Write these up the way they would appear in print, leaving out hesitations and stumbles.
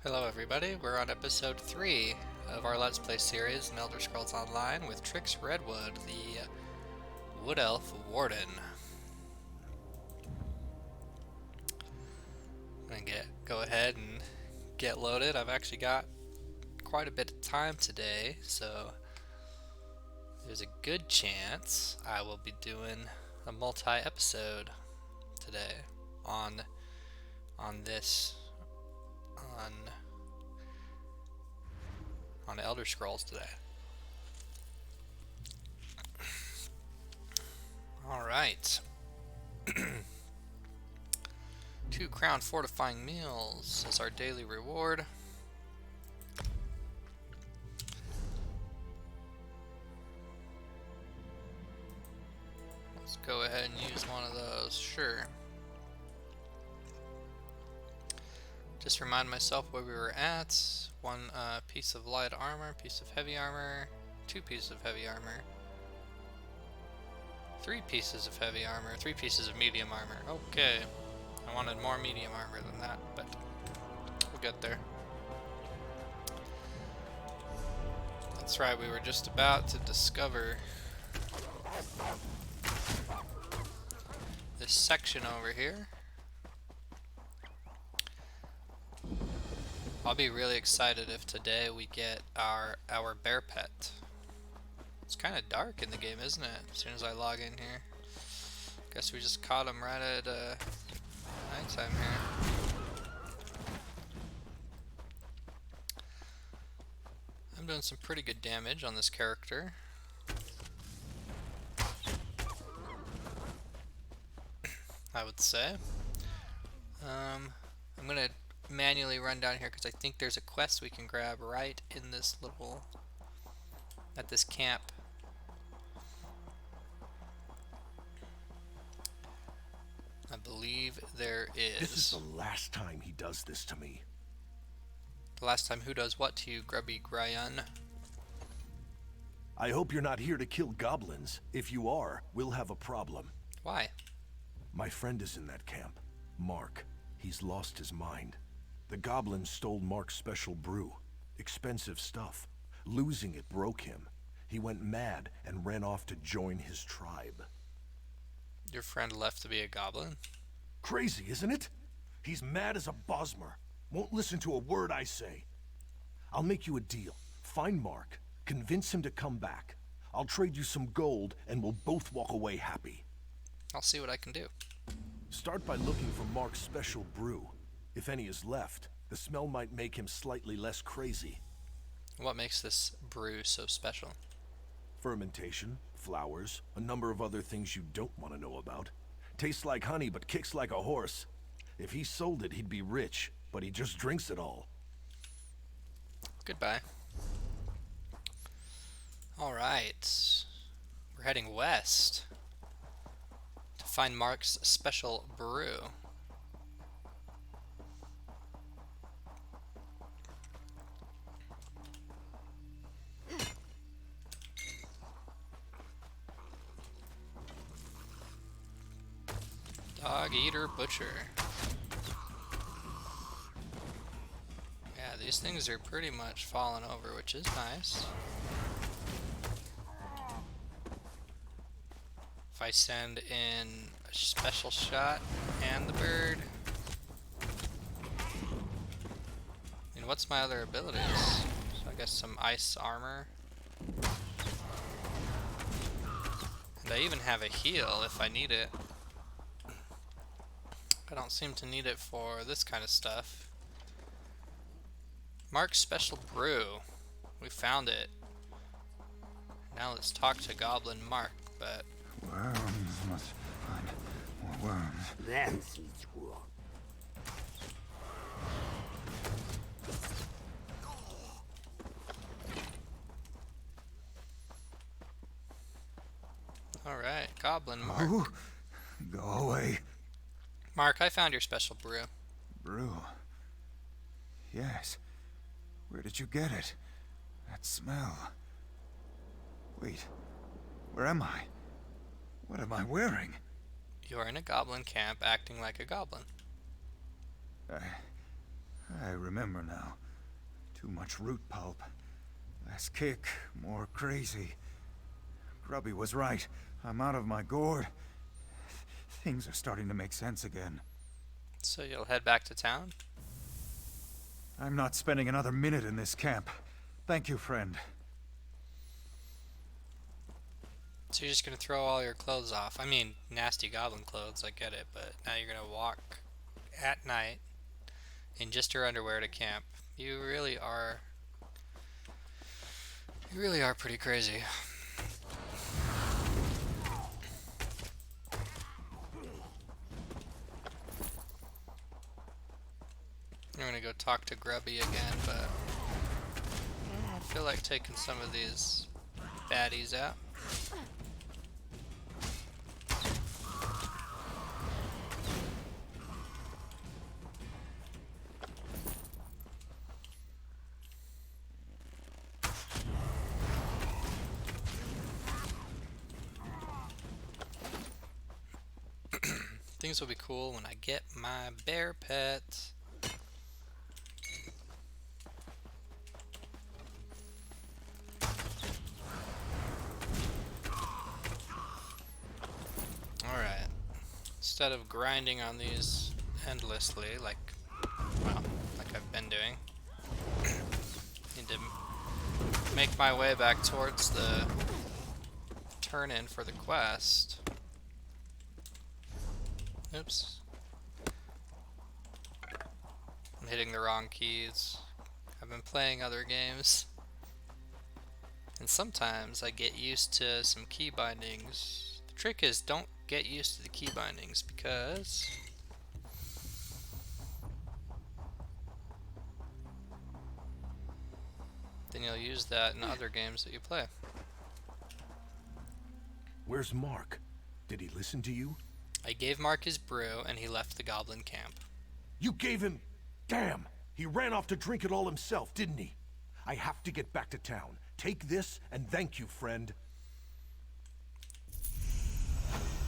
Hello everybody, we're on episode 3 of our Let's Play series in Elder Scrolls Online with Trix Redwood, the Wood Elf Warden. I'm gonna go ahead and get loaded. I've actually got quite a bit of time today, so there's a good chance I will be doing a multi-episode today on Elder Scrolls today. Alright. 2 crown fortifying meals as our daily reward. Let's go ahead and use one of those, sure. Just remind myself where we were at. 1 piece of light armor, piece of heavy armor, 2 pieces of heavy armor, 3 pieces of heavy armor, 3 pieces of medium armor. Okay, I wanted more medium armor than that, but we'll get there. That's right, we were just about to discover this section over here. I'll be really excited if today we get our bear pet. It's kind of dark in the game, isn't it? As soon as I log in here. Guess we just caught him right at nighttime here. I'm doing some pretty good damage on this character. I would say. I'm gonna manually run down here because I think there's a quest we can grab right in this at this camp. I believe there is. This is the last time he does this to me. The last time who does what to you, Grubby Gryan? I hope you're not here to kill goblins. If you are, we'll have a problem. Why? My friend is in that camp. Mark. He's lost his mind. The goblins stole Mark's special brew. Expensive stuff. Losing it broke him. He went mad and ran off to join his tribe. Your friend left to be a goblin? Crazy, isn't it? He's mad as a Bosmer. Won't listen to a word I say. I'll make you a deal. Find Mark. Convince him to come back. I'll trade you some gold and we'll both walk away happy. I'll see what I can do. Start by looking for Mark's special brew. If any is left, the smell might make him slightly less crazy. What makes this brew so special? Fermentation, flowers, a number of other things you don't want to know about. Tastes like honey but kicks like a horse. If he sold it, he'd be rich, but he just drinks it all. Goodbye. Alright. We're heading west to find Mark's special brew. Dog Eater Butcher. Yeah, these things are pretty much falling over, which is nice. If I send in a special shot and the bird. I mean, what's my other abilities? So I guess some ice armor. And I even have a heal if I need it. I don't seem to need it for this kind of stuff. Mark's special brew. We found it. Now let's talk to Goblin Mark, but... Worms must find more worms. That's its work. Alright, Goblin Mark. Oh, go away. Mark, I found your special brew. Brew. Yes. Where did you get it? That smell. Wait. Where am I? What am I wearing? You're in a goblin camp acting like a goblin. I remember now. Too much root pulp. Less kick, more crazy. Grubby was right. I'm out of my gourd. Things are starting to make sense again. So you'll head back to town? I'm not spending another minute in this camp. Thank you, friend. So you're just gonna throw all your clothes off? I mean, nasty goblin clothes, I get it, but now you're gonna walk at night in just your underwear to camp. You really are pretty crazy. I'm gonna go talk to Grubby again, but I feel like taking some of these baddies out. Things will be cool when I get my bear pet. Alright. Instead of grinding on these endlessly, like I've been doing, need to make my way back towards the turn-in for the quest. Oops. I'm hitting the wrong keys. I've been playing other games. And sometimes I get used to some key bindings. The trick is don't get used to the key bindings because then you'll use that in other games that you play. Where's Mark? Did he listen to you? I gave Mark his brew and he left the goblin camp. You gave him... Damn! He ran off to drink it all himself, didn't he? I have to get back to town. Take this and thank you, friend.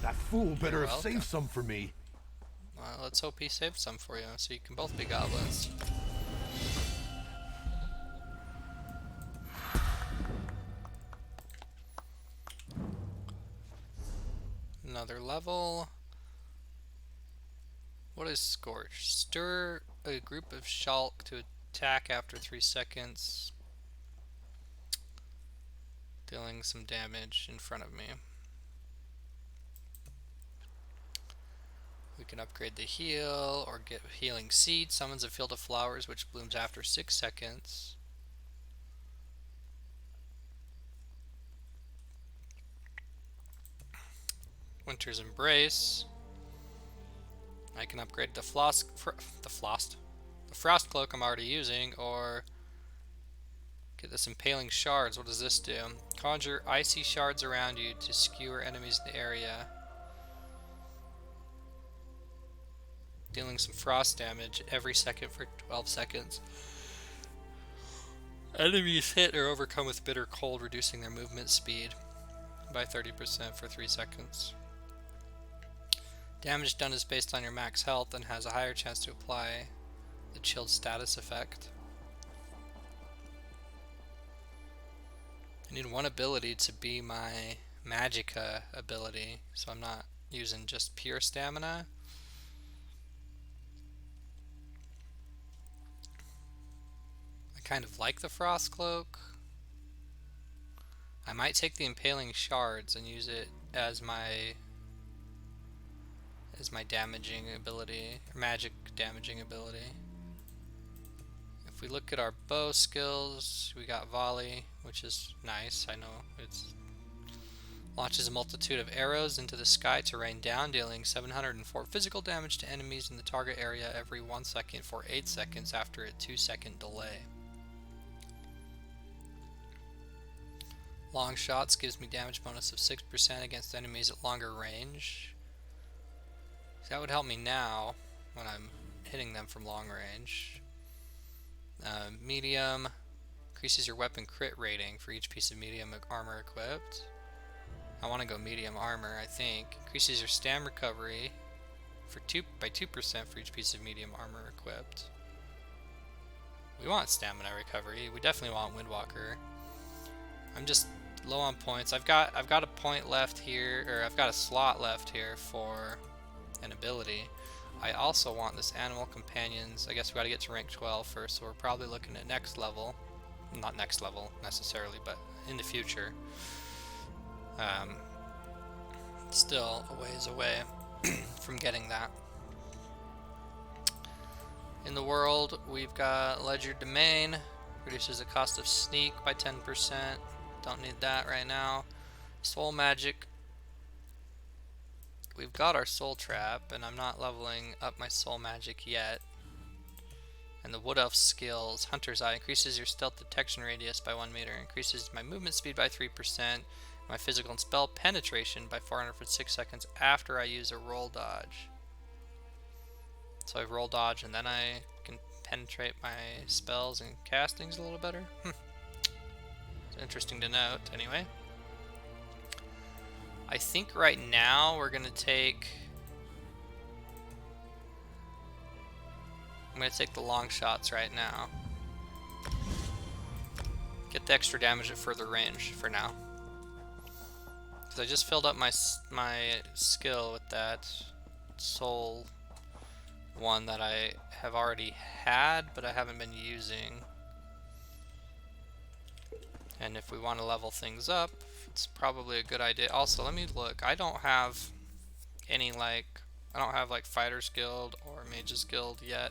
That fool better have saved some for me. Well, let's hope he saved some for you so you can both be goblins. Another level. What is Scorch? Stir a group of Shulk to attack after 3 seconds, dealing some damage in front of me. We can upgrade the heal or get healing seed. Summons a field of flowers which blooms after 6 seconds. Winter's Embrace. I can upgrade the Frost Cloak I'm already using, or get this Impaling Shards. What does this do? Conjure icy shards around you to skewer enemies in the area, dealing some frost damage every second for 12 seconds. Enemies hit or overcome with bitter cold, reducing their movement speed by 30% for 3 seconds. Damage done is based on your max health and has a higher chance to apply the chilled status effect. I need one ability to be my Magicka ability, so I'm not using just pure stamina. I kind of like the Frost Cloak. I might take the Impaling Shards and use it as my damaging ability, or magic damaging ability. If we look at our bow skills, we got volley, which is nice. I know it's launches a multitude of arrows into the sky to rain down, dealing 704 physical damage to enemies in the target area every 1 second for 8 seconds after a 2-second delay. Long shots gives me damage bonus of 6% against enemies at longer range. So that would help me now when I'm hitting them from long range. Medium increases your weapon crit rating for each piece of medium armor equipped. I want to go medium armor, I think. Increases your stam recovery by 2% for each piece of medium armor equipped. We want stamina recovery. We definitely want Windwalker. I'm just low on points. I've got a point left here, or I've got a slot left here for an ability. I also want this Animal Companions. I guess we got to get to rank 12 first, so we're probably looking at next level. Not next level necessarily, but in the future. Still a ways away from getting that. In the world, we've got Ledger Domain. Reduces the cost of sneak by 10%. Don't need that right now. Soul Magic. We've got our Soul Trap, and I'm not leveling up my Soul Magic yet. And the Wood Elf skills, Hunter's Eye, increases your stealth detection radius by 1 meter, increases my movement speed by 3%, my physical and spell penetration by 400 for 6 seconds after I use a roll dodge. So I roll dodge and then I can penetrate my spells and castings a little better. It's interesting to note, anyway. I think right now we're gonna take... I'm gonna take the long shots right now. Get the extra damage at further range for now. Because I just filled up my skill with that soul one that I have already had, but I haven't been using. And if we want to level things up, it's probably a good idea. Also, let me look. I don't have any I don't have like Fighters Guild or Mages Guild yet.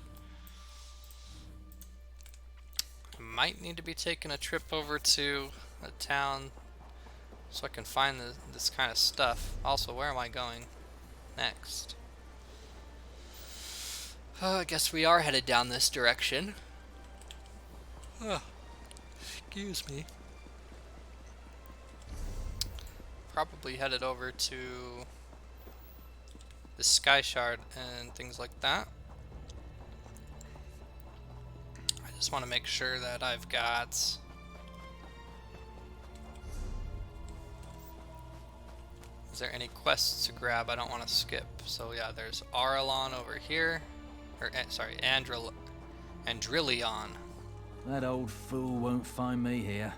I might need to be taking a trip over to a town so I can find this kind of stuff. Also, where am I going next? I guess we are headed down this direction. Excuse me. Probably headed over to the Sky Shard and things like that. I just want to make sure that I've got... Is there any quests to grab I don't want to skip? So yeah, there's Arelon over here. Or, sorry, Andrillion. That old fool won't find me here.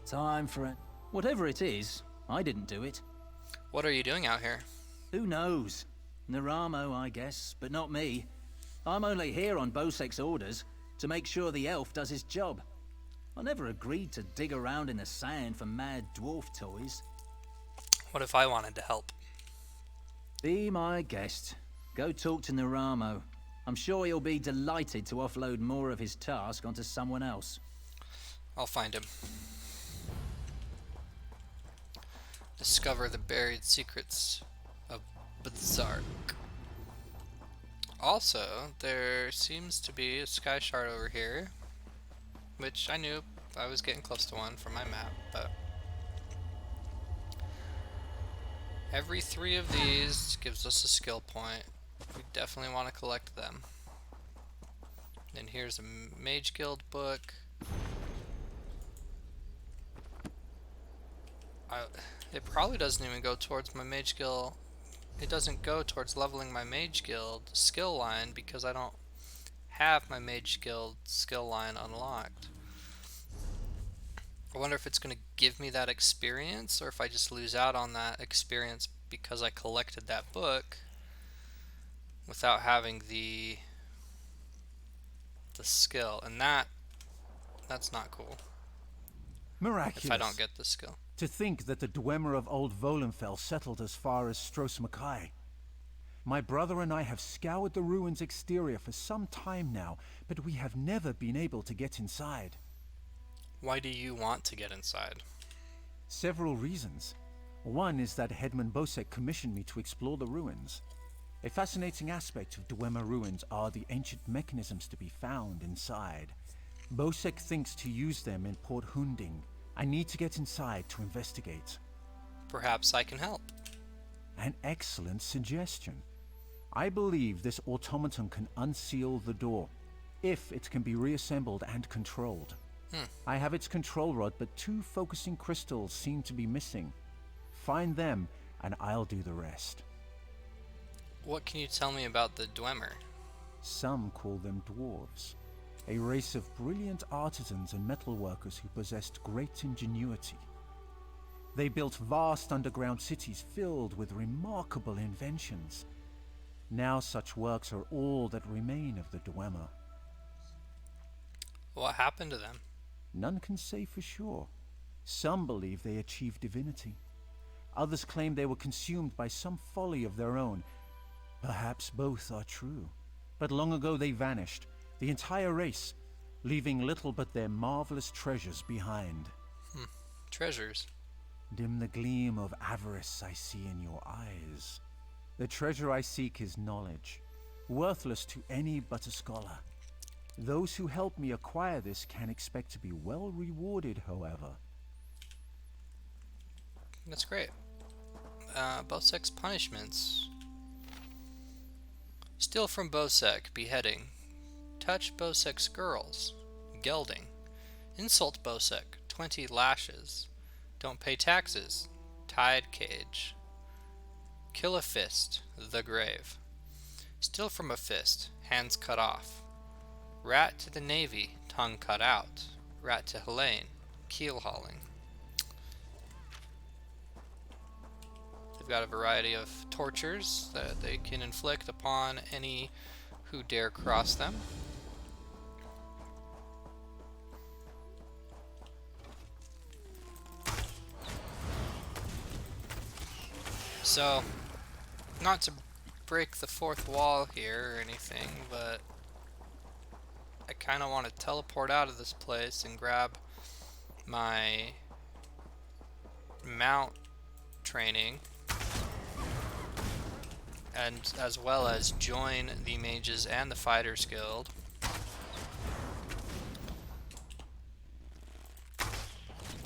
Time for it. Whatever it is, I didn't do it. What are you doing out here? Who knows? Naramo, I guess, but not me. I'm only here on Bosek's orders to make sure the elf does his job. I never agreed to dig around in the sand for mad dwarf toys. What if I wanted to help? Be my guest. Go talk to Naramo. I'm sure he'll be delighted to offload more of his task onto someone else. I'll find him. Discover the buried secrets of Berserk. Also, there seems to be a Sky Shard over here, which I knew I was getting close to one from my map, but every 3 of these gives us a skill point. We definitely want to collect them. And here's a Mage Guild book. It probably doesn't even go towards my Mage Guild. It doesn't go towards leveling my Mage Guild skill line because I don't have my Mage Guild skill line unlocked. I wonder if it's going to give me that experience or if I just lose out on that experience because I collected that book without having the skill, and that's not cool. Miraculous. If I don't get the skill. To think that the Dwemer of Old Volenfell settled as far as Stros Mackay. My brother and I have scoured the ruins' exterior for some time now, but we have never been able to get inside. Why do you want to get inside? Several reasons. One is that Headman Bosek commissioned me to explore the ruins. A fascinating aspect of Dwemer ruins are the ancient mechanisms to be found inside. Bosek thinks to use them in Port Hunding. I need to get inside to investigate. Perhaps I can help. An excellent suggestion. I believe this automaton can unseal the door, if it can be reassembled and controlled. I have its control rod, but 2 focusing crystals seem to be missing. Find them, and I'll do the rest. What can you tell me about the Dwemer? Some call them dwarves. a race of brilliant artisans and metalworkers who possessed great ingenuity. They built vast underground cities filled with remarkable inventions. Now such works are all that remain of the Dwemer. What happened to them? None can say for sure. Some believe they achieved divinity. Others claim they were consumed by some folly of their own. Perhaps both are true. But long ago they vanished, the entire race, leaving little but their marvelous treasures behind. Treasures? Dim the gleam of avarice I see in your eyes. The treasure I seek is knowledge, worthless to any but a scholar. Those who help me acquire this can expect to be well rewarded, however. That's great. Bosec's punishments. Steal from Bosec, beheading. Touch Bosec's girls, gelding. Insult Bosec, 20 lashes. Don't pay taxes, tide cage. Kill a fist, the grave. Steal from a fist, hands cut off. Rat to the navy, tongue cut out. Rat to Helene, keel hauling. They've got a variety of tortures that they can inflict upon any who dare cross them. So, not to break the fourth wall here or anything, but I kind of want to teleport out of this place and grab my mount training, and as well as join the Mages and the Fighters Guild.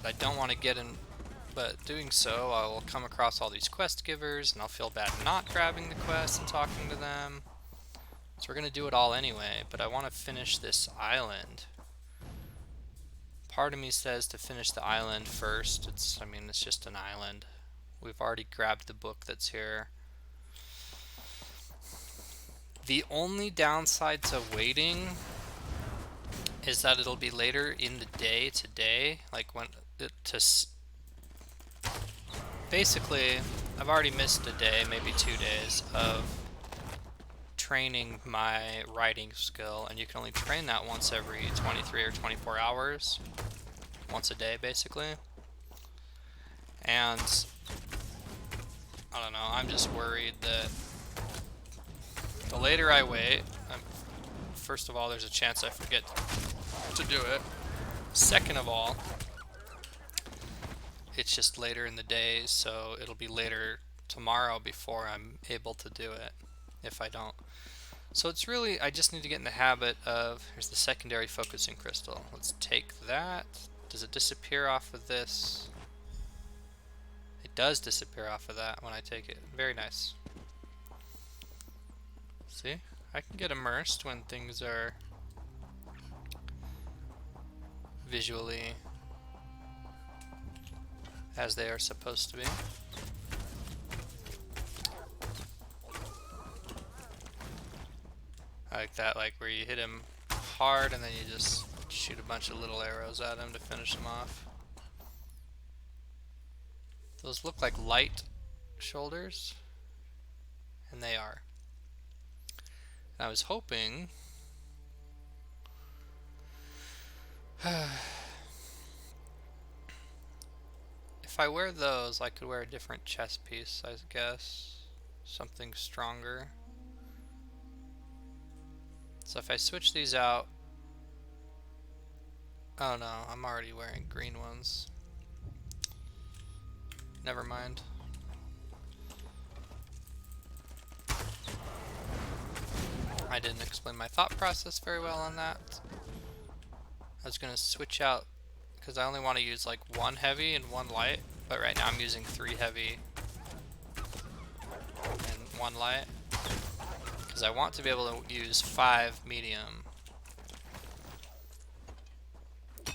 I don't want to get in, but doing so I will come across all these quest givers and I'll feel bad not grabbing the quest and talking to them. So we're going to do it all anyway, but I want to finish this island. Part of me says to finish the island first. It's just an island. We've already grabbed the book that's here. The only downside to waiting is that it'll be later in the day today, like when basically I've already missed a day, maybe 2 days of training my writing skill, and you can only train that once every 23 or 24 hours, once a day basically. And I don't know, I'm just worried that the later I wait, first of all, there's a chance I forget to do it. Second of all, it's just later in the day, so it'll be later tomorrow before I'm able to do it, if I don't. So it's really, I just need to get in the habit of, here's the secondary focusing crystal. Let's take that. Does it disappear off of this? It does disappear off of that when I take it. Very nice. See? I can get immersed when things are visually as they are supposed to be. I like that, like where you hit him hard and then you just shoot a bunch of little arrows at him to finish him off. Those look like light shoulders, and they are. And I was hoping if I wear those, I could wear a different chest piece, I guess. Something stronger. So if I switch these out... Oh no, I'm already wearing green ones. Never mind. I didn't explain my thought process very well on that. I was gonna switch out because I only want to use like 1 heavy and 1 light, but right now I'm using 3 heavy and 1 light because I want to be able to use 5 medium.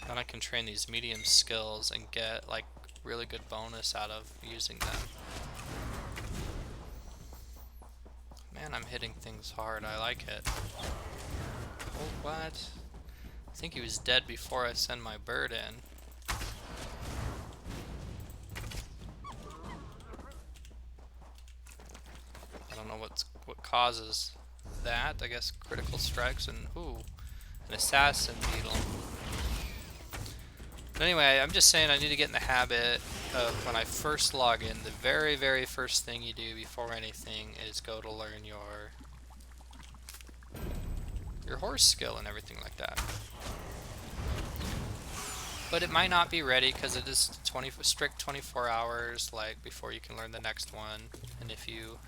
Then I can train these medium skills and get like really good bonus out of using them. Man, I'm hitting things hard. I like it. Oh, what? I think he was dead before I send my bird in. I don't know what causes that. I guess critical strikes and ooh, an assassin beetle. But anyway, I'm just saying I need to get in the habit of when I first log in, the very, very first thing you do before anything is go to learn your horse skill and everything like that. But it might not be ready because it is strict 24 hours like before you can learn the next one. And if you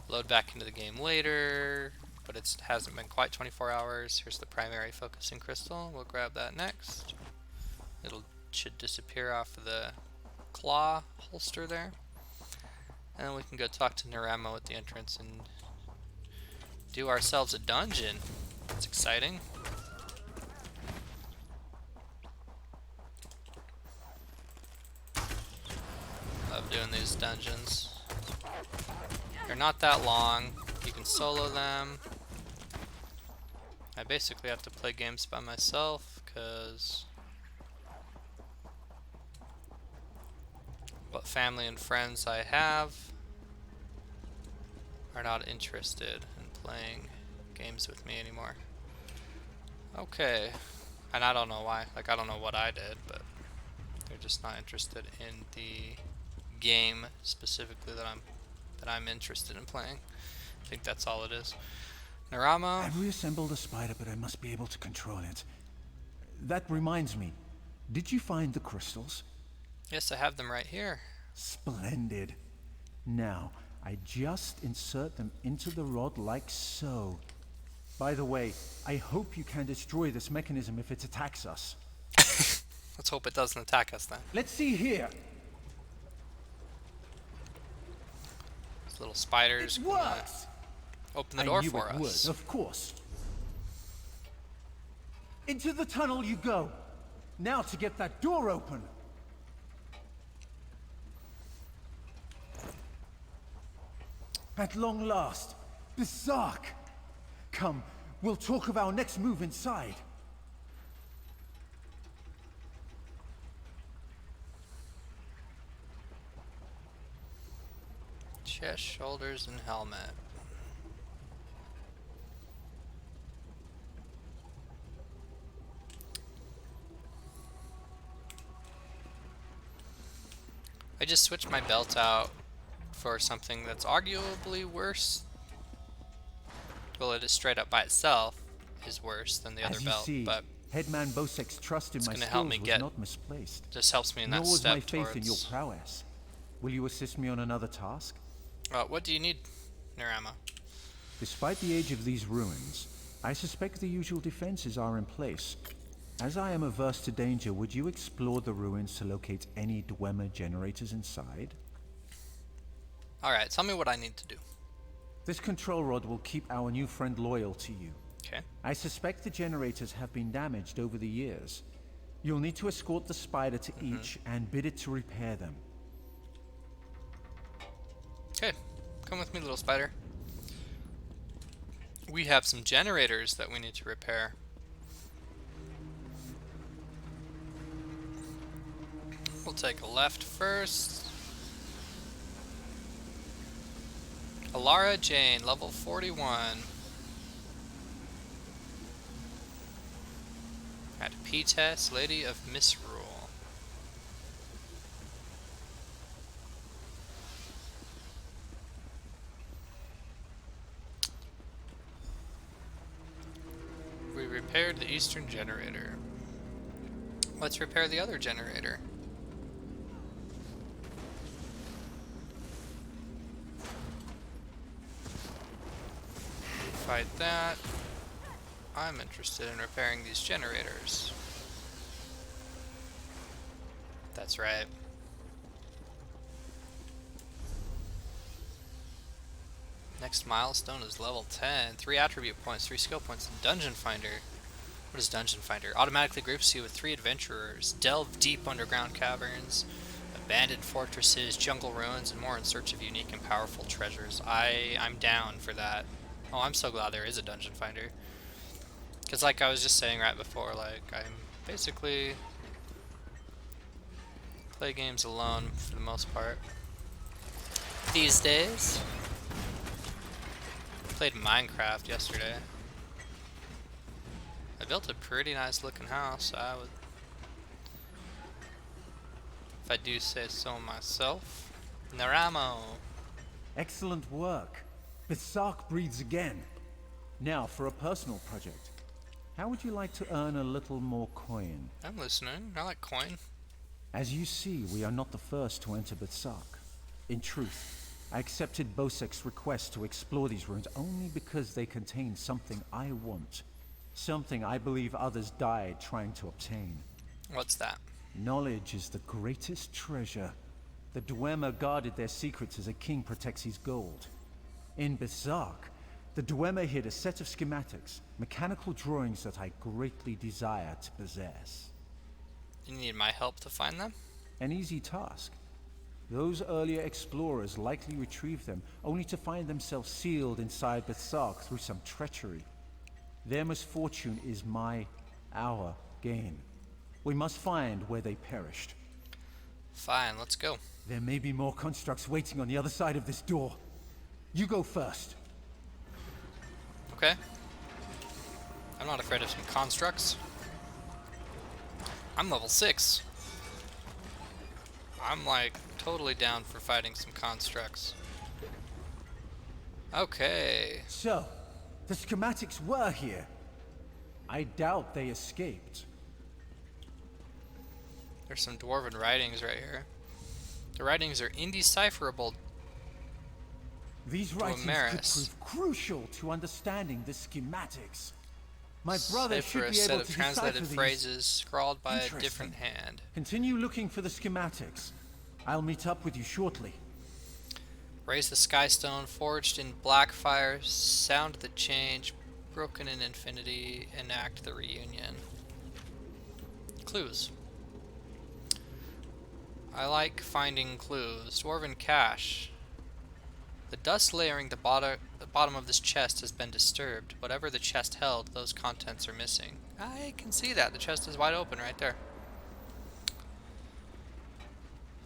load back into the game later, but it hasn't been quite 24 hours, here's the primary focusing crystal. We'll grab that next. Should disappear off of the claw holster there. And then we can go talk to Naramo at the entrance and do ourselves a dungeon. That's exciting. Love doing these dungeons. They're not that long. You can solo them. I basically have to play games by myself because what family and friends I have are not interested in playing games with me anymore. Okay. And I don't know why. Like, I don't know what I did, but they're just not interested in the game specifically that I'm interested in playing. I think that's all it is. Naramo. I've reassembled a spider, but I must be able to control it. That reminds me. Did you find the crystals? Yes, I have them right here. Splendid. Now, I just insert them into the rod like so. By the way, I hope you can destroy this mechanism if it attacks us. Let's hope it doesn't attack us then. Let's see here. These little spiders It works. Open the door I knew for it us. Would, of course. Into the tunnel you go. Now to get that door open. At long last, Berserk. Come, we'll talk of our next move inside. Chest, shoulders, and helmet. I just switched my belt out for something that's arguably worse. Well, it is straight up by itself is worse than the other As you belt, see, but Headman Bosek's trust in it's my gonna skills help me was get- not misplaced. just helps me in that Nor was step my faith in your towards. prowess. Will you assist me on another task? What do you need, Narama? Despite the age of these ruins, I suspect the usual defenses are in place. As I am averse to danger, would you explore the ruins to locate any Dwemer generators inside? Alright, tell me what I need to do. This control rod will keep our new friend loyal to you. Okay. I suspect the generators have been damaged over the years. You'll need to escort the spider to each and bid it to repair them. Okay, come with me, little spider. We have some generators that we need to repair. We'll take a left first. Alara Jane, level 41. At P-Test, Lady of Misrule. We repaired the eastern generator. Let's repair the other generator. Fight that. I'm interested in repairing these generators. That's right. Next milestone is level 10. 3 attribute points, 3 skill points, and Dungeon Finder. What is Dungeon Finder? Automatically groups you with 3 adventurers. Delve deep underground caverns, abandoned fortresses, jungle ruins, and more in search of unique and powerful treasures. I'm down for that. Oh, I'm so glad there is a Dungeon Finder. Because like I was just saying right before, like I'm basically play games alone for the most part these days. Played Minecraft yesterday. I built a pretty nice looking house. If I do say so myself. Naramo. Excellent work. Berserk breathes again. Now, for a personal project. How would you like to earn a little more coin? I'm listening. I like coin. As you see, we are not the first to enter Berserk. In truth, I accepted Bosek's request to explore these ruins only because they contain something I want. Something I believe others died trying to obtain. What's that? Knowledge is the greatest treasure. The Dwemer guarded their secrets as a king protects his gold. In Berserk, the Dwemer hid a set of schematics, mechanical drawings that I greatly desire to possess. You need my help to find them? An easy task. Those earlier explorers likely retrieved them, only to find themselves sealed inside Berserk through some treachery. Their misfortune is our gain. We must find where they perished. Fine, let's go. There may be more constructs waiting on the other side of this door. You go first. Okay. I'm not afraid of some constructs. I'm level 6. I'm like totally down for fighting some constructs. Okay. So, the schematics were here. I doubt they escaped. There's some dwarven writings right here. The writings are indecipherable. These writings could Dwemerus. prove crucial to understanding the schematics. My brother Cipher should a be set able of to translated decipher these. phrases scrawled by a Interesting. different hand. Continue looking for the schematics. I'll meet up with you shortly. Raise the skystone, forged in black fire, sound the change, broken in infinity, enact the reunion. Clues. I like finding clues. Dwarven cache. The dust layering the bottom of this chest has been disturbed. Whatever the chest held, those contents are missing. I can see that. The chest is wide open right there.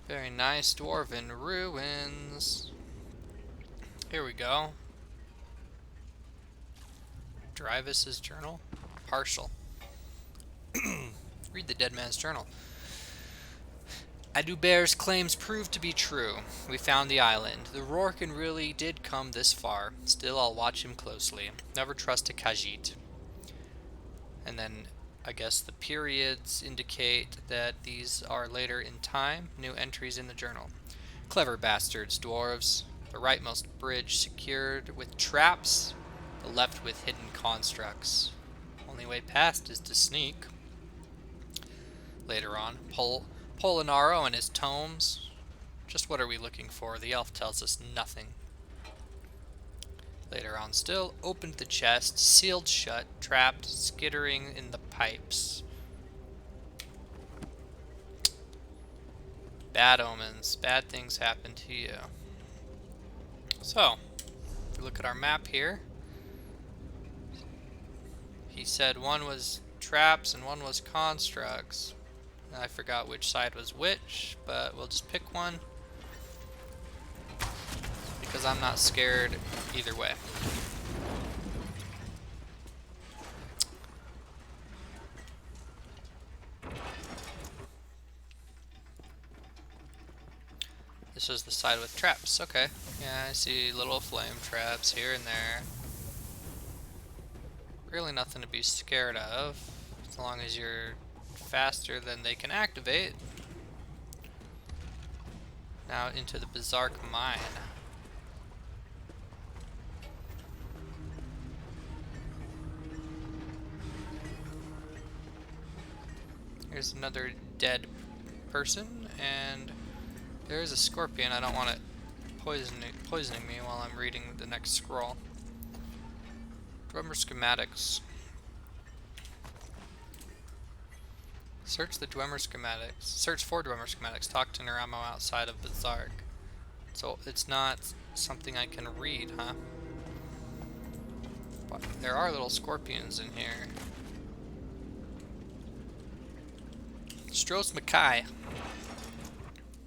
Very nice. Dwarven ruins. Here we go. Drivis's journal. Partial. Read the dead man's journal. Aduber's claims proved to be true. We found the island. The Rorken really did come this far. Still, I'll watch him closely. Never trust a Khajiit. And then, I guess the periods indicate that these are later in time. New entries in the journal. Clever bastards, dwarves. The rightmost bridge secured with traps. The left with hidden constructs. Only way past is to sneak. Later on, Polinaro and his tomes. Just what are we looking for? The elf tells us nothing. Later on still, opened the chest, sealed shut, trapped, skittering in the pipes. Bad omens. Bad things happen to you. So, if we look at our map here, he said one was traps and one was constructs. I forgot which side was which, but we'll just pick one because I'm not scared either way. This is the side with traps. Okay. Yeah, I see little flame traps here and there. Really nothing to be scared of, as long as you're faster than they can activate. Now into the Berserk mine. Here's another dead person, and there's a scorpion. I don't want it poisoning me while I'm reading the next scroll. Drummer schematics. Search the Dwemer schematics. Search for Dwemer schematics. Talk to Naramo outside of Berserk. So it's not something I can read, huh? But there are little scorpions in here. Stros Mackay.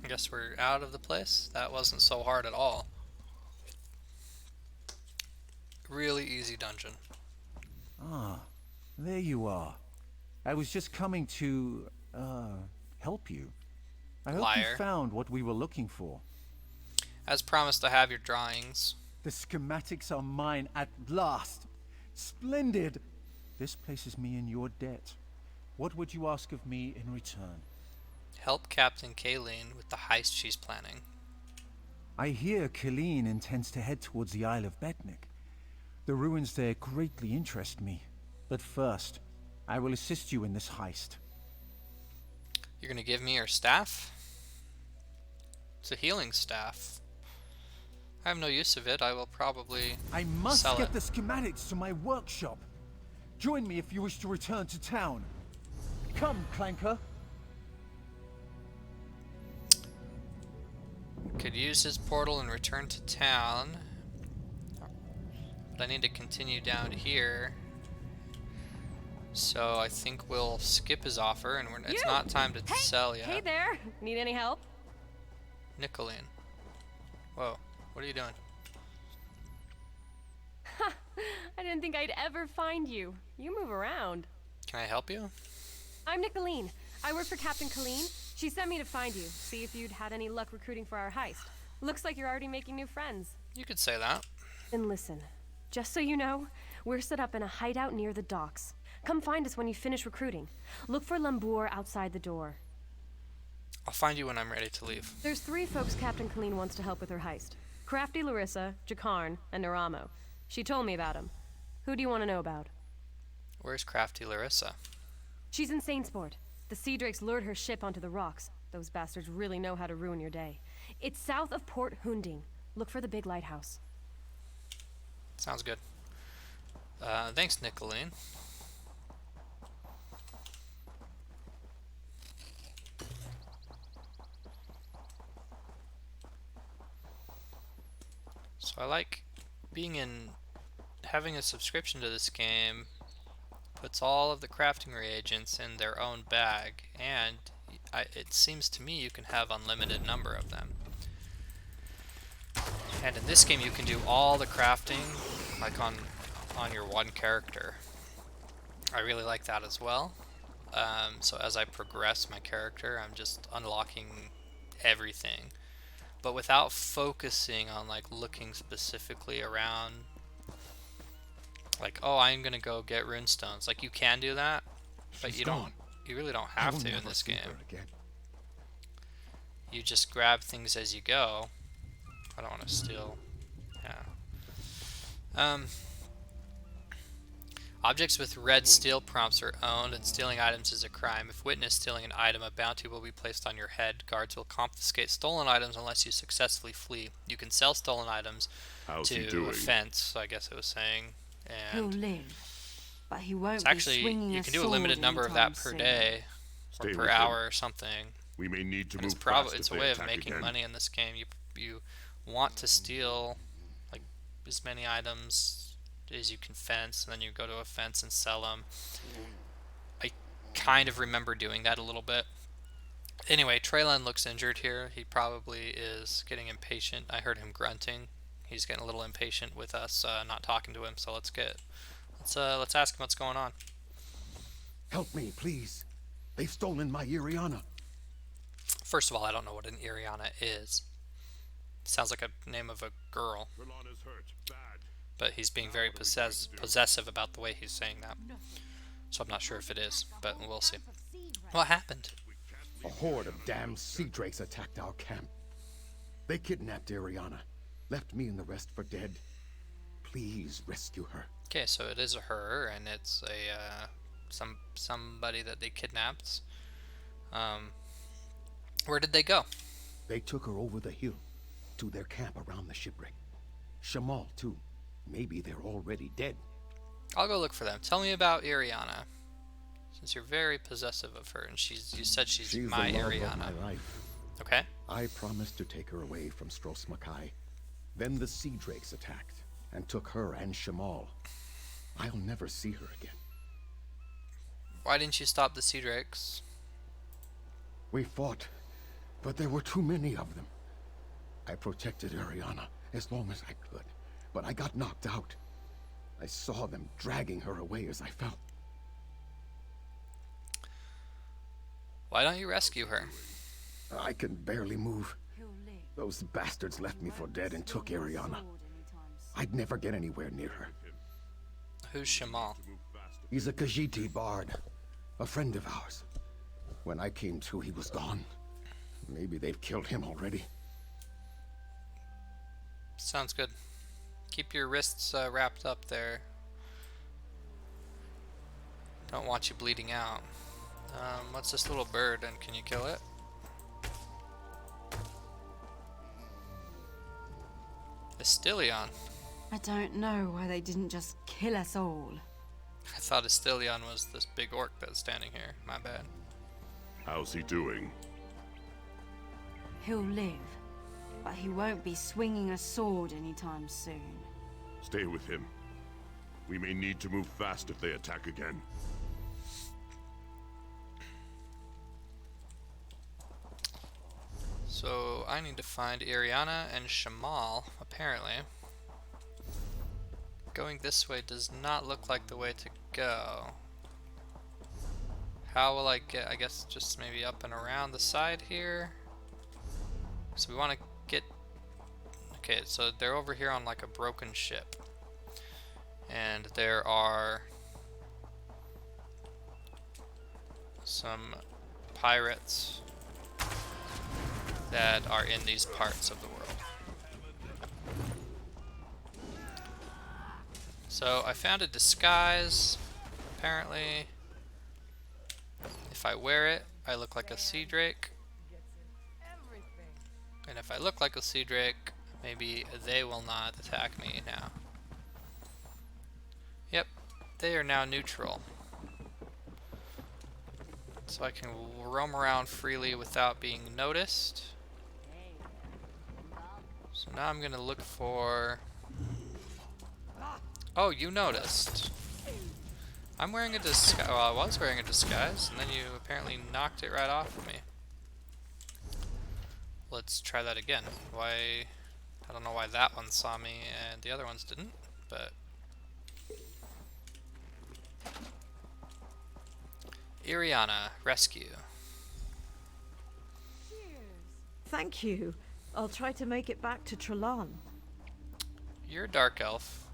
I guess we're out of the place. That wasn't so hard at all. Really easy dungeon. Ah, there you are. I was just coming to, help you. I hope you Liar. found what we were looking for. As promised, I have your drawings. The schematics are mine at last. Splendid! This places me in your debt. What would you ask of me in return? Help Captain Kayleen with the heist she's planning. I hear Kayleen intends to head towards the Isle of Betnik. The ruins there greatly interest me. But first, I will assist you in this heist. You're gonna give me your staff? It's a healing staff. I have no use of it. I will probably I must sell get it. the schematics to my workshop. Join me if you wish to return to town. Come, Clanker. Could use his portal and return to town. But I need to continue down here. So I think we'll skip his offer, and it's not time to sell yet. Hey there. Need any help? Nicolene. Whoa, what are you doing? I didn't think I'd ever find you. You move around. Can I help you? I'm Nicolene. I work for Captain Colleen. She sent me to find you, see if you'd had any luck recruiting for our heist. Looks like you're already making new friends. You could say that. Then listen, just so you know, we're set up in a hideout near the docks. Come find us when you finish recruiting. Look for Lambour outside the door. I'll find you when I'm ready to leave. There's 3 folks Captain Colleen wants to help with her heist. Crafty Larissa, Jakarn, and Naramo. She told me about them. Who do you want to know about? Where's Crafty Larissa? She's in Saintsport. The Sea Drakes lured her ship onto the rocks. Those bastards really know how to ruin your day. It's south of Port Hunding. Look for the big lighthouse. Sounds good. Thanks, Nicolene. So I like having a subscription to this game puts all of the crafting reagents in their own bag, and it seems to me you can have unlimited number of them. And in this game you can do all the crafting like on your one character. I really like that as well. So as I progress my character, I'm just unlocking everything, but without focusing on like looking specifically around. Like, oh, I'm gonna go get runestones. Like, you can do that, but She's you gone. really don't I have will to in never this see game. her again. You just grab things as you go. I don't want to steal. Yeah. Objects with red steel prompts are owned, and stealing items is a crime. If witnessed stealing an item, a bounty will be placed on your head. Guards will confiscate stolen items unless you successfully flee. You can sell stolen items to a fence, I guess it was saying. He'll And live, but he won't it's be actually, swinging you a can do a sword limited number of anytime that per soon. day, Stay or per with hour him. or something. We may need to And move it's fast it's if a they way of attack making again. money in this game. You want to steal like as many items as you can fence, and then you go to a fence and sell them. I kind of remember doing that a little bit. Anyway, Traylon looks injured here. He probably is getting impatient. I heard him grunting. He's getting a little impatient with us not talking to him. So let's ask him what's going on. Help me, please. They've stolen my Iriana. First of all, I don't know what an Iriana is. Sounds like a name of a girl. Verlana's hurt. Bad. But he's being very possessive about the way he's saying that. So I'm not sure if it is, but we'll see. What happened? A horde of damned sea drakes attacked our camp. They kidnapped Iriana, left me and the rest for dead. Please rescue her. Okay, so it is a her, and it's a somebody that they kidnapped. Where did they go? They took her over the hill to their camp around the shipwreck. Shamal, too. Maybe they're already dead. I'll go look for them. Tell me about Iriana, since you're very possessive of her, and you said she's my the love Iriana. of my life. Okay. I promised to take her away from Stros Mackay. Then the sea drakes attacked and took her and Shamal. I'll never see her again. Why didn't you stop the Sea Drakes? We fought, but there were too many of them. I protected Ariana as long as I could, but I got knocked out. I saw them dragging her away as I fell. Why don't you rescue her? I can barely move. Those bastards left me for dead and took Ariana. I'd never get anywhere near her. Who's Shamal? He's a Khajiit bard, a friend of ours. When I came to, he was gone. Maybe they've killed him already. Sounds good. Keep your wrists wrapped up there. Don't want you bleeding out. What's this little bird, and can you kill it? Astilion. I don't know why they didn't just kill us all. I thought Astilion was this big orc that's standing here. My bad. How's he doing? He'll live, but he won't be swinging a sword anytime soon. Stay with him. We may need to move fast if they attack again. So I need to find Ariana and Shamal, apparently. Going this way does not look like the way to go. How will I get, I guess just maybe up and around the side here. So we want to get, okay, so they're over here on like a broken ship. And there are some pirates that are in these parts of the world. So I found a disguise. Apparently, if I wear it, I look like a sea drake. And if I look like a sea drake, maybe they will not attack me now. Yep, they are now neutral. So I can roam around freely without being noticed. So now I'm gonna look for... Oh, you noticed. I'm wearing a disguise. Well, I was wearing a disguise, and then you apparently knocked it right off of me. Let's try that again. Why... I don't know why that one saw me and the other ones didn't, but... Ariana, rescue. Thank you. I'll try to make it back to Trelon. You're a dark elf.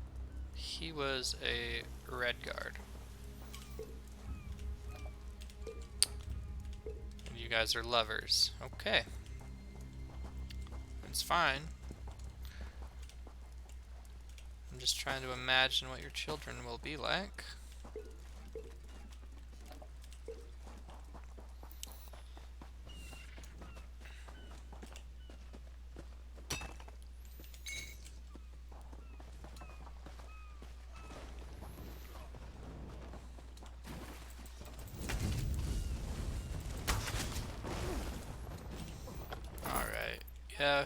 He was a red guard. And you guys are lovers. Okay. It's fine. I'm just trying to imagine what your children will be like. Yeah,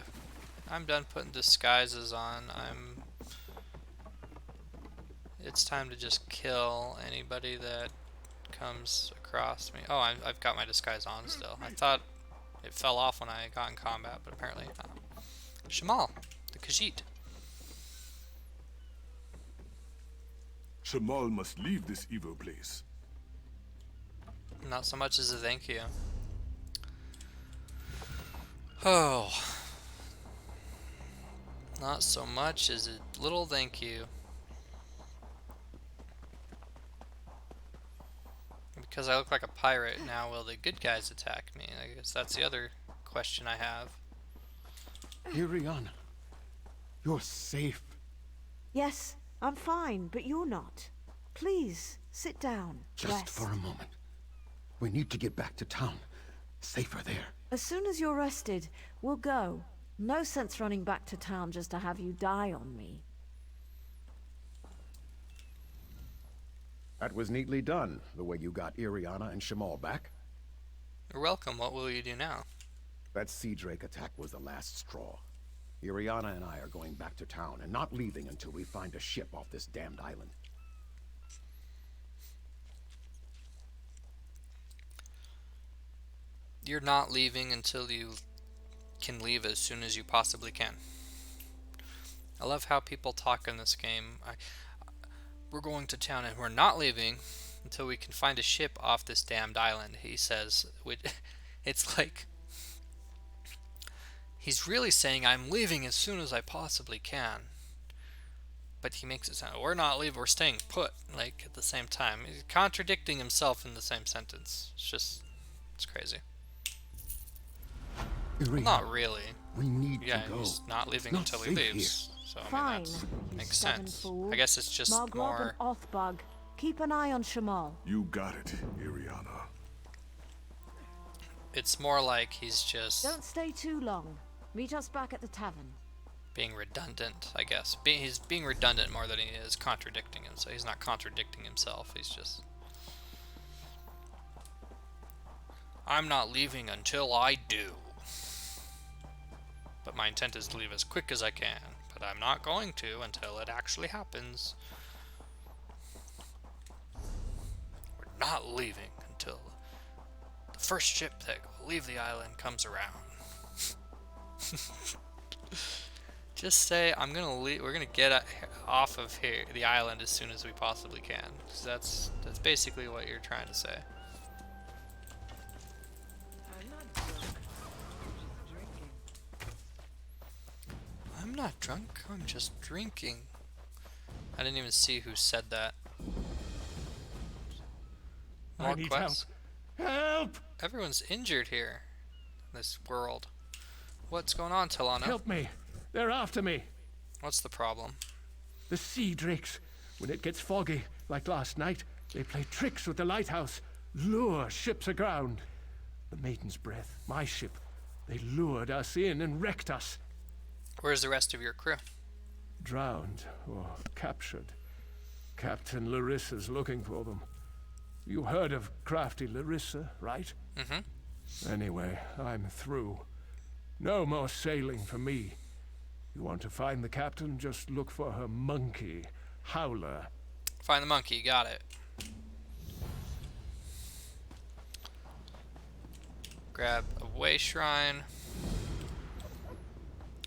I'm done putting disguises on. It's time to just kill anybody that comes across me. Oh, I've got my disguise on still. I thought it fell off when I got in combat, but apparently not. Shamal, the Khajiit. Shamal must leave this evil place. Not so much as a thank you. Oh. Not so much as a little thank you. Because I look like a pirate now, will the good guys attack me? I guess that's the other question I have. Ariana, you're safe. Yes, I'm fine, but you're not. Please, sit down. Just rest. for a moment. We need to get back to town. Safer there. As soon as you're rested, we'll go. No sense running back to town just to have you die on me. That was neatly done, the way you got Ariana and Shamal back. You're welcome. What will you do now? That Sea Drake attack was the last straw. Ariana and I are going back to town and not leaving until we find a ship off this damned island. You're not leaving until you can leave as soon as you possibly can. I love how people talk in this game. We're going to town and we're not leaving until we can find a ship off this damned island, he says. It's like he's really saying I'm leaving as soon as I possibly can. But he makes it sound, we're not leaving, we're staying put, like, at the same time. He's contradicting himself in the same sentence. It's crazy. Well, not really. We need Yeah, to go. he's not leaving Not until he safe leaves. So, I Fine, mean, that you makes stubborn sense. fool. I guess it's just Margrove more... and Othbug. Keep an eye on Shamal. You got it, Iriana. It's more like he's just Don't stay too long. Meet us back at the tavern. being redundant, I guess. He's being redundant more than he is contradicting him. So he's not contradicting himself. He's just... I'm not leaving until I do. But my intent is to leave as quick as I can. But I'm not going to until it actually happens. We're not leaving until the first ship that will leave the island comes around. Just say I'm gonna leave. We're gonna get off of here, the island, as soon as we possibly can. So that's basically what you're trying to say. I'm not drunk. I'm just drinking. I didn't even see who said that. More I need quests. help! Everyone's injured here in this world. What's going on, Tilano? Help me! They're after me! What's the problem? The sea drakes. When it gets foggy, like last night, they play tricks with the lighthouse, lure ships aground. The Maiden's Breath, my ship, they lured us in and wrecked us. Where's the rest of your crew? Drowned or captured. Captain Larissa's looking for them. You heard of crafty Larissa, right? Mm-hmm. Anyway, I'm through. No more sailing for me. You want to find the captain? Just look for her monkey, Howler. Find the monkey, got it. Grab a way shrine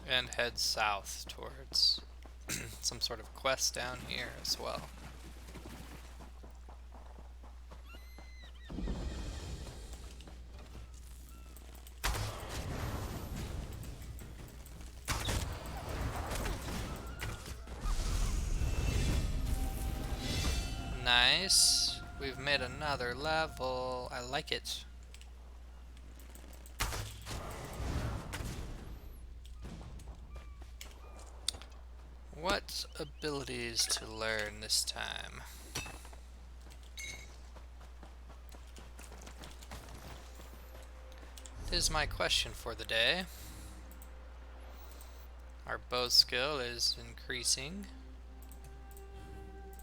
and head south towards some sort of quest down here as well. Nice. We've made another level. I like it. What abilities to learn this time? Is my question for the day. Our bow skill is increasing.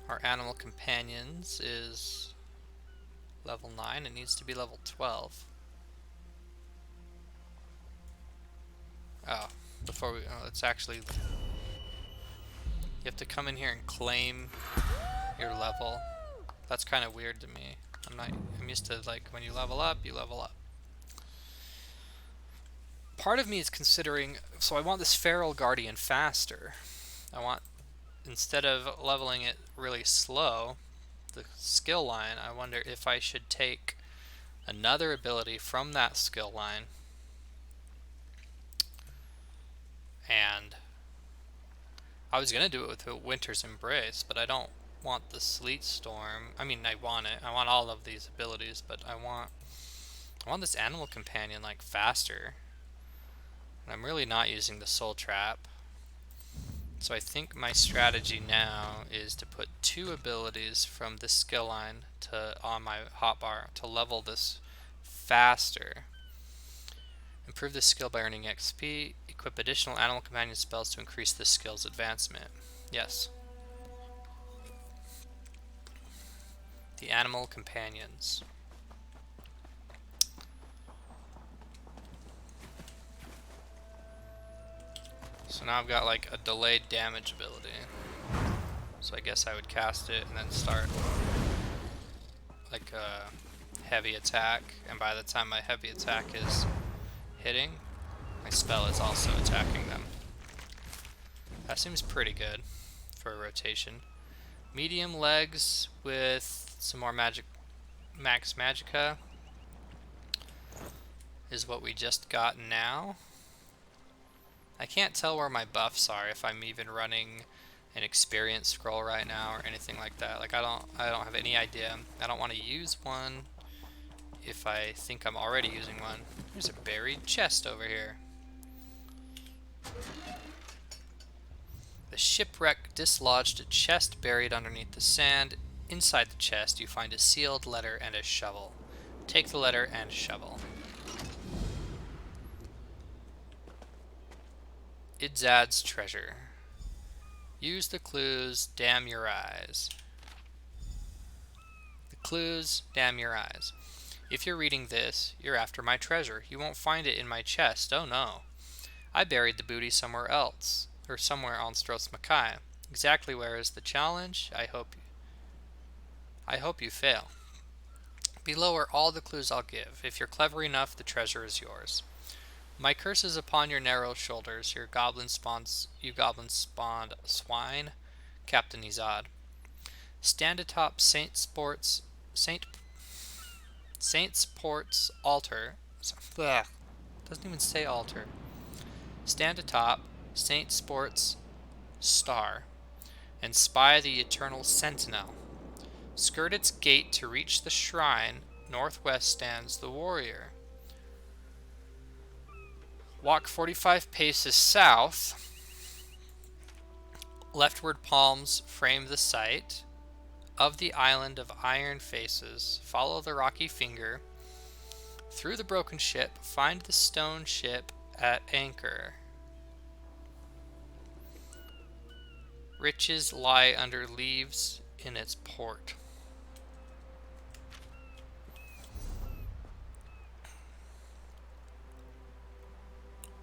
Our animal companions is level 9. It needs to be level 12. Oh, before we... Oh, it's actually... You have to come in here and claim your level. That's kind of weird to me. I'm used to, like, when you level up, you level up. Part of me is considering... So I want this Feral Guardian faster. I want... Instead of leveling it really slow, the skill line, I wonder if I should take another ability from that skill line and I was going to do it with the Winter's Embrace, but I don't want the Sleet Storm. I mean, I want it. I want all of these abilities, but I want this Animal Companion like faster. And I'm really not using the Soul Trap. So I think my strategy now is to put 2 abilities from this skill line on my hotbar to level this faster. Improve this skill by earning XP. Equip additional animal companion spells to increase this skill's advancement. Yes. The animal companions. So now I've got like a delayed damage ability. So I guess I would cast it and then start like heavy attack, and by the time my heavy attack is hitting, my spell is also attacking them. That seems pretty good for a rotation. Medium legs with some more max magicka is what we just got now. I can't tell where my buffs are, if I'm even running an experience scroll right now or anything like that. Like I don't have any idea. I don't want to use one if I think I'm already using one. There's a buried chest over here. The shipwreck dislodged a chest buried underneath the sand. Inside the chest, you find a sealed letter and a shovel. Take the letter and shovel. Idzad's treasure. Use the clues, damn your eyes. The clues, damn your eyes. If you're reading this, you're after my treasure. You won't find it in my chest, oh no. I buried the booty somewhere else, or somewhere on Stroth's Mackay. Exactly where is the challenge? I hope you fail. Below are all the clues I'll give. If you're clever enough, the treasure is yours. My curse is upon your narrow shoulders, you goblin spawned swine, Captain Izzad. Stand atop Saint's Port's altar. Ugh, doesn't even say altar. Stand atop Saint Sport's star and spy the eternal sentinel. Skirt its gate to reach the shrine. Northwest stands the warrior. Walk 45 paces south. Leftward palms frame the site of the island of iron faces. Follow the rocky finger. Through the broken ship, find the stone ship at anchor. Riches lie under leaves in its port.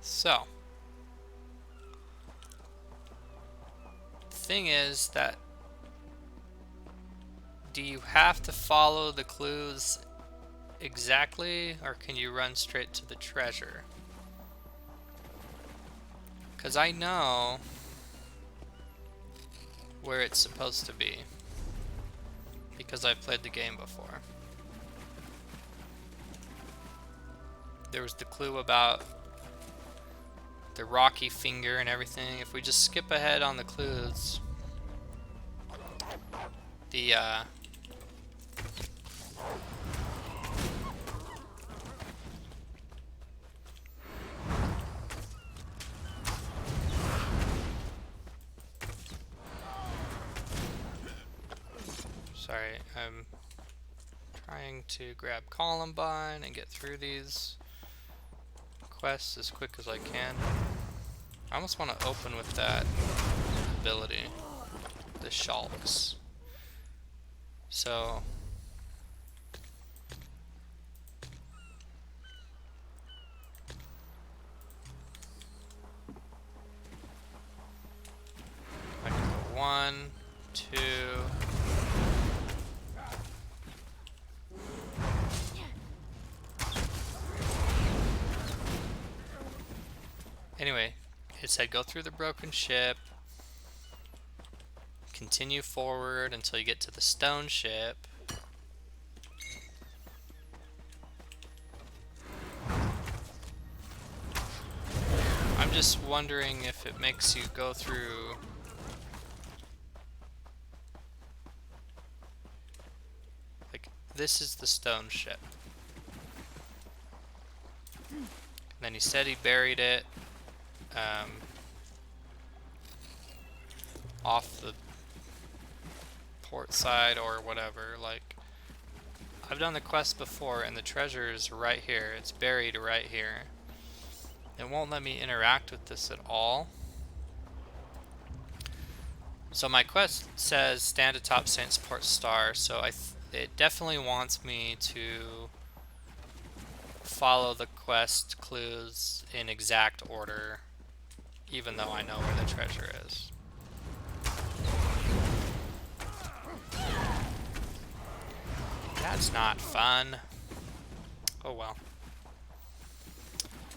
So, the thing is that, do you have to follow the clues exactly, or can you run straight to the treasure? Because I know where it's supposed to be, because I've played the game before. There was the clue about the rocky finger and everything. If we just skip ahead on the clues, the sorry, I'm trying to grab Columbine and get through these quests as quick as I can. I almost want to open with that ability, the Shulks. So I can go 1, 2. Anyway, it said go through the broken ship, continue forward until you get to the stone ship. I'm just wondering if it makes you go through like this is the stone ship. And then he said he buried it off the port side or whatever. Like, I've done the quest before and the treasure is right here. It's buried right here. It won't let me interact with this at all. So my quest says stand atop Saint's Port Star, so it definitely wants me to follow the quest clues in exact order, even though I know where the treasure is. That's not fun. Oh well.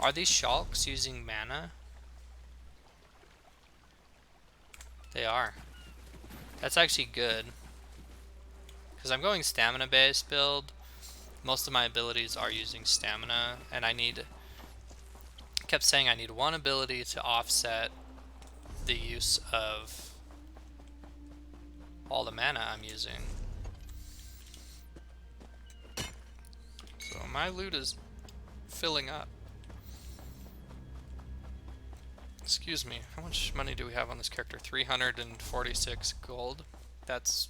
Are these shulks using mana? They are. That's actually good. Because I'm going stamina based build. Most of my abilities are using stamina, and I kept saying I need one ability to offset the use of all the mana I'm using. So my loot is filling up. Excuse me, how much money do we have on this character? 346 gold. That's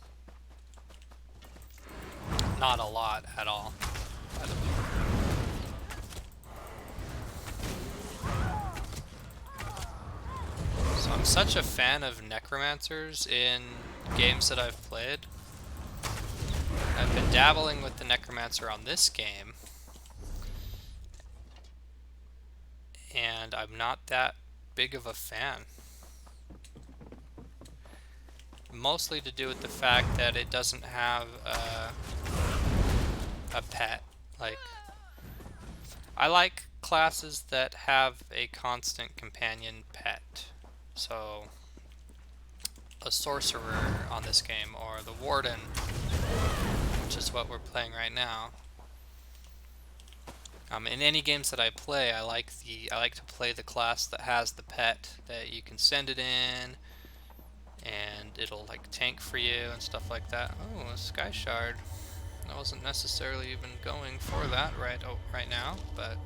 not a lot at all, by the way. So I'm such a fan of necromancers in games that I've played. I've been dabbling with the necromancer on this game, and I'm not that big of a fan. Mostly to do with the fact that it doesn't have a pet. Like, I like classes that have a constant companion pet. So, a sorcerer on this game, or the Warden, which is what we're playing right now. In any games that I play, I like to play the class that has the pet that you can send it in, and it'll like tank for you and stuff like that. Oh, a sky shard. I wasn't necessarily even going for that right now, but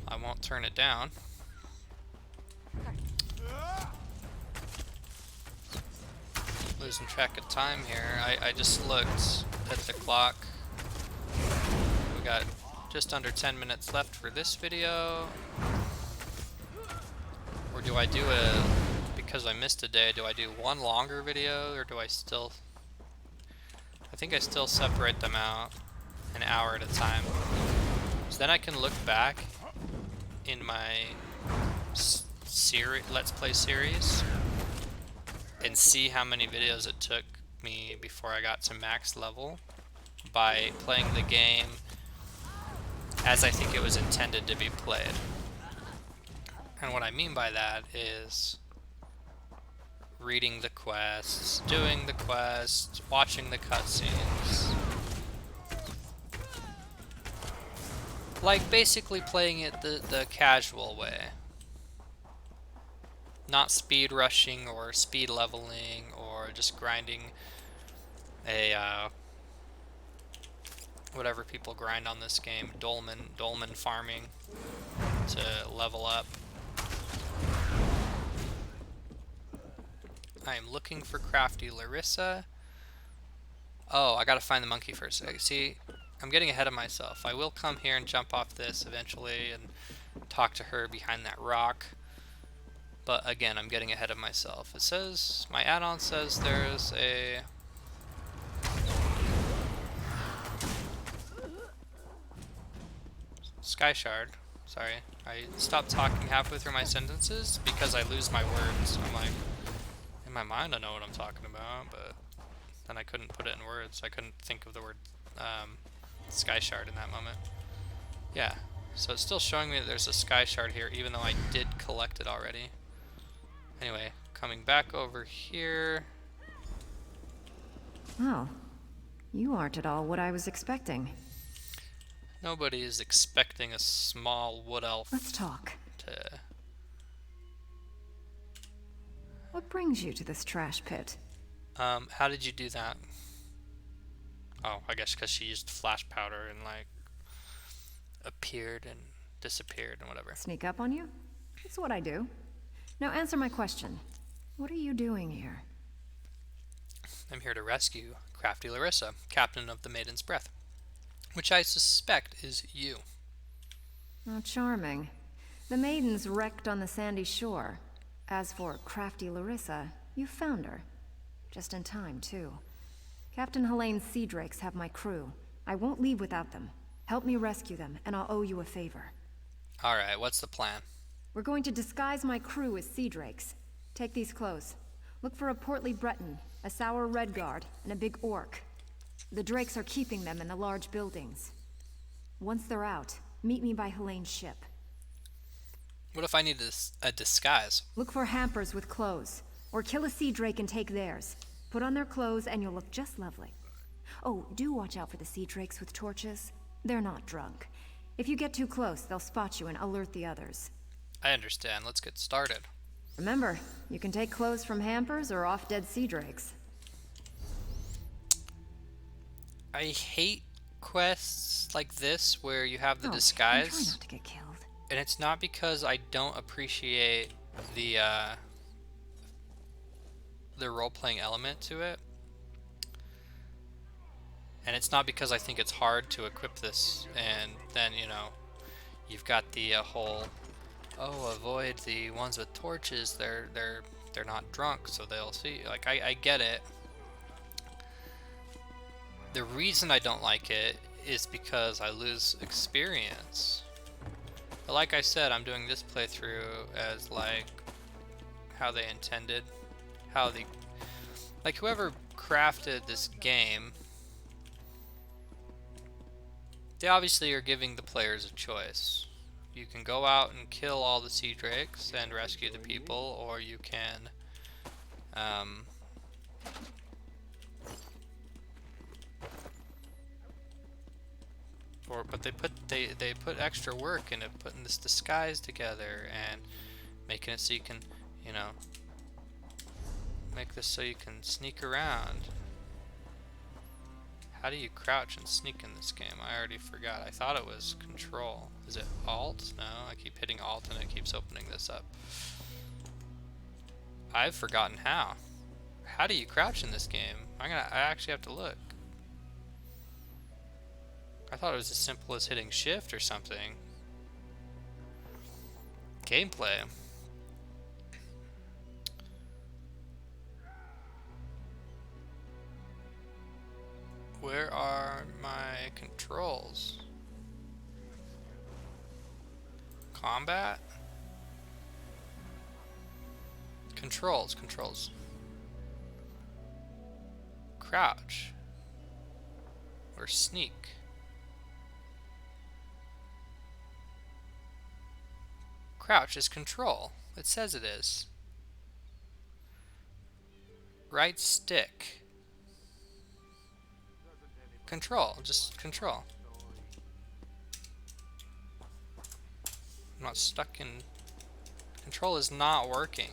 I won't turn it down. Losing track of time here. I just looked at the clock. We got just under 10 minutes left for this video. Or do I do because I missed a day, do I do one longer video, or do I still... I think I still separate them out an hour at a time. So then I can look back in my Let's Play series and see how many videos it took me before I got to max level by playing the game as I think it was intended to be played. And what I mean by that is reading the quests, doing the quests, watching the cutscenes. Like basically playing it the casual way. Not speed rushing or speed leveling or just grinding a whatever people grind on this game, dolmen farming to level up. I am looking for Crafty Larissa. Oh, I gotta find the monkey first. See, I'm getting ahead of myself. I will come here and jump off this eventually and talk to her behind that rock. But again, I'm getting ahead of myself. It says, my add-on says there's a... Sky Shard. Sorry. I stopped talking halfway through my sentences because I lose my words. I'm like, in my mind I know what I'm talking about, but then I couldn't put it in words. I couldn't think of the word Sky Shard in that moment. Yeah. So it's still showing me that there's a Sky Shard here, even though I did collect it already. Anyway, coming back over here. Oh, you aren't at all what I was expecting. Nobody is expecting a small wood elf. Let's talk. To... What brings you to this trash pit? How did you do that? Oh, I guess because she used flash powder and like appeared and disappeared and whatever. Sneak up on you? That's what I do. Now answer my question. What are you doing here? I'm here to rescue Crafty Larissa, captain of the Maiden's Breath, which I suspect is you. Oh, charming. The Maiden's wrecked on the sandy shore. As for Crafty Larissa, you found her. Just in time, too. Captain Helene's Sea Drakes have my crew. I won't leave without them. Help me rescue them, and I'll owe you a favor. Alright, what's the plan? We're going to disguise my crew as Sea Drakes. Take these clothes. Look for a portly Breton, a sour Redguard, and a big orc. The Drakes are keeping them in the large buildings. Once they're out, meet me by Helene's ship. What if I need a disguise? Look for hampers with clothes, or kill a sea drake and take theirs. Put on their clothes and you'll look just lovely. Oh, do watch out for the sea drakes with torches. They're not drunk. If you get too close, they'll spot you and alert the others. I understand. Let's get started. Remember, you can take clothes from hampers or off-dead sea drakes. I hate quests like this where you have the Try disguise, not to get killed. and it's not because I don't appreciate the role-playing element to it, and it's not because I think it's hard to equip this, and then, you know, you've got the whole, oh, avoid the ones with torches, they're not drunk, so they'll see. Like, I get it. The reason I don't like it is because I lose experience. But like I said, I'm doing this playthrough as like how they intended, like whoever crafted this game, they obviously are giving the players a choice. You can go out and kill all the sea drakes and rescue the people, or you can but they put extra work into putting this disguise together and making it so you can, you know, make this so you can sneak around. How do you crouch and sneak in this game? I already forgot. I thought it was control. Is it alt? No, I keep hitting alt and it keeps opening this up. I've forgotten how. How do you crouch in this game? I actually have to look. I thought it was as simple as hitting shift or something. Gameplay. Where are my controls? Combat? Controls. Crouch. Or sneak. Crouch is control. It says it is. Right stick. Control. Just control. I'm not stuck in... Control is not working.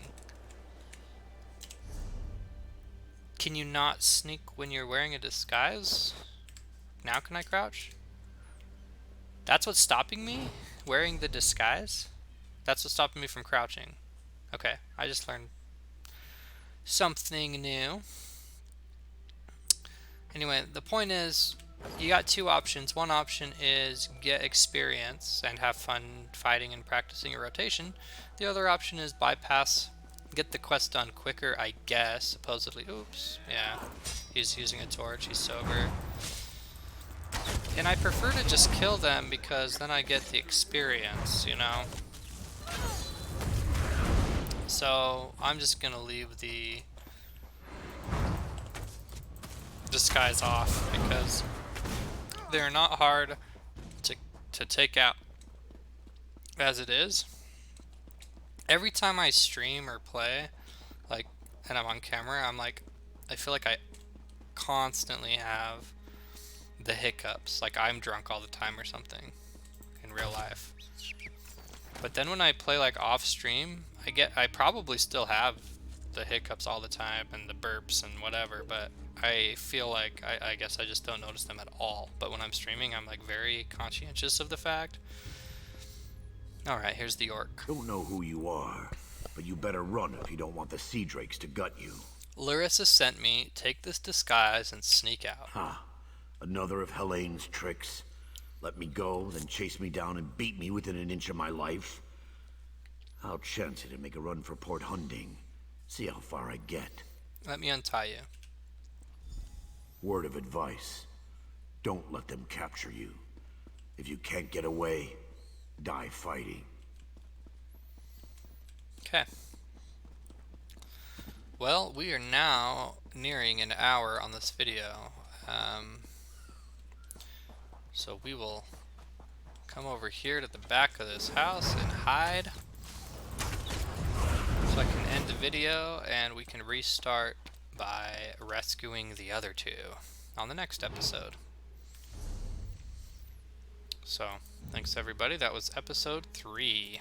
Can you not sneak when you're wearing a disguise? Now can I crouch? That's what's stopping me? Wearing the disguise? That's what's stopping me from crouching. Okay, I just learned something new. Anyway, the point is, you got two options. One option is get experience and have fun fighting and practicing a rotation. The other option is bypass, get the quest done quicker, I guess, supposedly. Oops, yeah, he's using a torch, he's sober. And I prefer to just kill them because then I get the experience, you know? So I'm just gonna leave the disguise off because they're not hard to take out as it is. Every time I stream or play, like, and I'm on camera, I'm like, I feel like I constantly have the hiccups, like I'm drunk all the time or something in real life. But then when I play like off stream, I probably still have the hiccups all the time and the burps and whatever, but I feel like I guess I just don't notice them at all. But when I'm streaming, I'm like very conscientious of the fact. Alright, here's the orc. Don't know who you are, but you better run if you don't want the sea drakes to gut you. Larissa sent me, take this disguise and sneak out. Ha! Another of Helene's tricks. Let me go, then chase me down and beat me within an inch of my life. I'll chance it and make a run for Port Hunding. See how far I get. Let me untie you. Word of advice. Don't let them capture you. If you can't get away, die fighting. Okay. Well, we are now nearing an hour on this video. So we will come over here to the back of this house and hide. So I can end the video and we can restart by rescuing the other two on the next episode. So, thanks everybody. That was episode 3.